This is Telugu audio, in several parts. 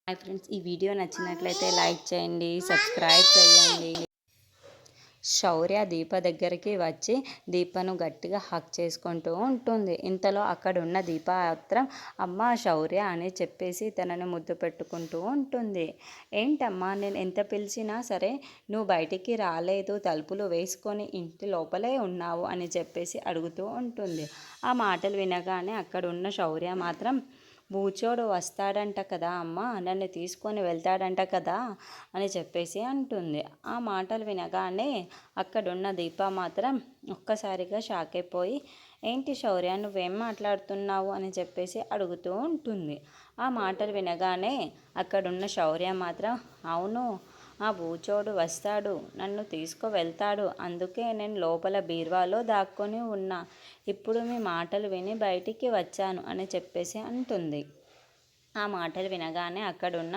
హాయ్ ఫ్రెండ్స్, ఈ వీడియో నచ్చినట్లయితే లైక్ చేయండి, సబ్స్క్రైబ్ చేయండి. శౌర్య దీప దగ్గరికి వచ్చి దీపను గట్టిగా హక్ చేసుకుంటూ ఉంటుంది. ఇంతలో అక్కడున్న దీప మాత్రం అమ్మ శౌర్య అని చెప్పేసి తనను ముద్దు పెట్టుకుంటూ ఉంటుంది. ఏంటమ్మా, నేను ఎంత పిలిచినా సరే నువ్వు బయటికి రాలేదు, తలుపులు వేసుకొని ఇంటి లోపలే ఉన్నావు అని చెప్పేసి అడుగుతూ ఉంటుంది. ఆ మాటలు వినగానే అక్కడున్న శౌర్య మాత్రం బూచోడు వస్తాడంట కదా అమ్మ, నన్ను తీసుకొని వెళ్తాడంట కదా అని చెప్పేసి అంటుంది. ఆ మాటలు వినగానే అక్కడున్న దీప మాత్రం ఒక్కసారిగా షాక్ అయిపోయి, ఏంటి శౌర్య, నువ్వేం మాట్లాడుతున్నావు అని చెప్పేసి అడుగుతూ ఉంటుంది. ఆ మాటలు వినగానే అక్కడున్న శౌర్య మాత్రం, అవును, ఆ బూచోడు వస్తాడు, నన్ను తీసుకువెళ్తాడు, అందుకే నేను లోపల బీరువాలో దాక్కొని ఉన్నా, ఇప్పుడు మీ మాటలు విని బయటికి వచ్చాను అని చెప్పేసి అంటుంది. ఆ మాటలు వినగానే అక్కడున్న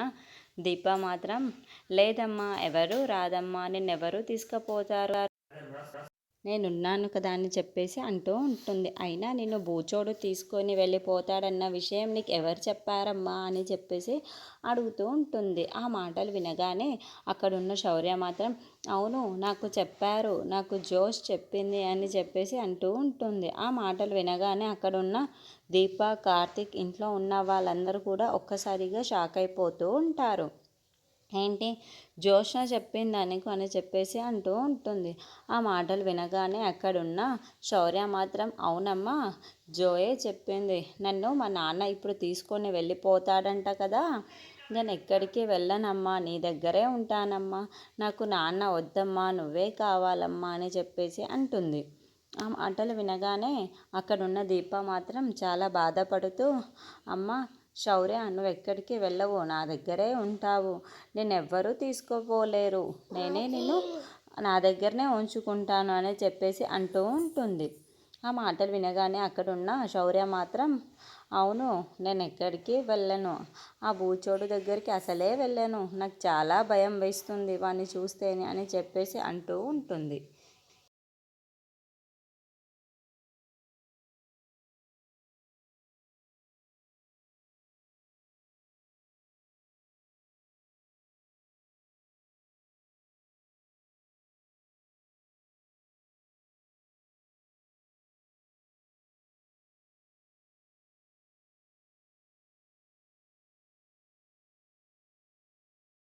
దీప మాత్రం, లేదమ్మా, ఎవరు రాదమ్మా, నిన్నెవరు తీసుకుపోతారు, నేనున్నాను కదా అని చెప్పేసి అంటూ ఉంటుంది. అయినా నిన్ను బూచోడు తీసుకొని వెళ్ళిపోతాడన్న విషయం నీకు ఎవరు చెప్పారమ్మా అని చెప్పేసి అడుగుతూ ఉంటుంది. ఆ మాటలు వినగానే అక్కడున్న శౌర్య మాత్రం, అవును, నాకు చెప్పారు, నాకు జోష్ చెప్పింది అని చెప్పేసి అంటూ ఉంటుంది. ఆ మాటలు వినగానే అక్కడున్న దీప, కార్తీక్, ఇంట్లో ఉన్న వాళ్ళందరూ కూడా ఒక్కసారిగా షాక్ అయిపోతూ ఉంటారు. ఏంటి, జోష్న చెప్పింది నీకు అని చెప్పేసి అంటూ ఉంటుంది. ఆ మాటలు వినగానే అక్కడున్న శౌర్య మాత్రం, అవునమ్మా, జోయే చెప్పింది, నన్ను మా నాన్న ఇప్పుడు తీసుకొని వెళ్ళిపోతాడంట కదా, నేను ఎక్కడికి వెళ్ళనమ్మా, నీ దగ్గరే ఉంటానమ్మా, నాకు నాన్న వద్దమ్మా, నువ్వే కావాలమ్మా అని చెప్పేసి అంటుంది. ఆ మాటలు వినగానే అక్కడున్న దీప మాత్రం చాలా బాధపడుతూ, అమ్మ శౌర్య, నువ్వు ఎక్కడికి వెళ్ళవు, నా దగ్గరే ఉంటావు, నేనెవ్వరూ తీసుకోపోలేరు, నేనే నిన్ను నా దగ్గరనే ఉంచుకుంటాను అని చెప్పేసి అంటూ ఉంటుంది. ఆ మాటలు వినగానే అక్కడున్న శౌర్య మాత్రం, అవును, నేను ఎక్కడికి వెళ్ళను, ఆ బూచోడు దగ్గరికి అసలే వెళ్ళను, నాకు చాలా భయం వేస్తుంది వాడిని చూస్తేనే అని చెప్పేసి అంటూ ఉంటుంది.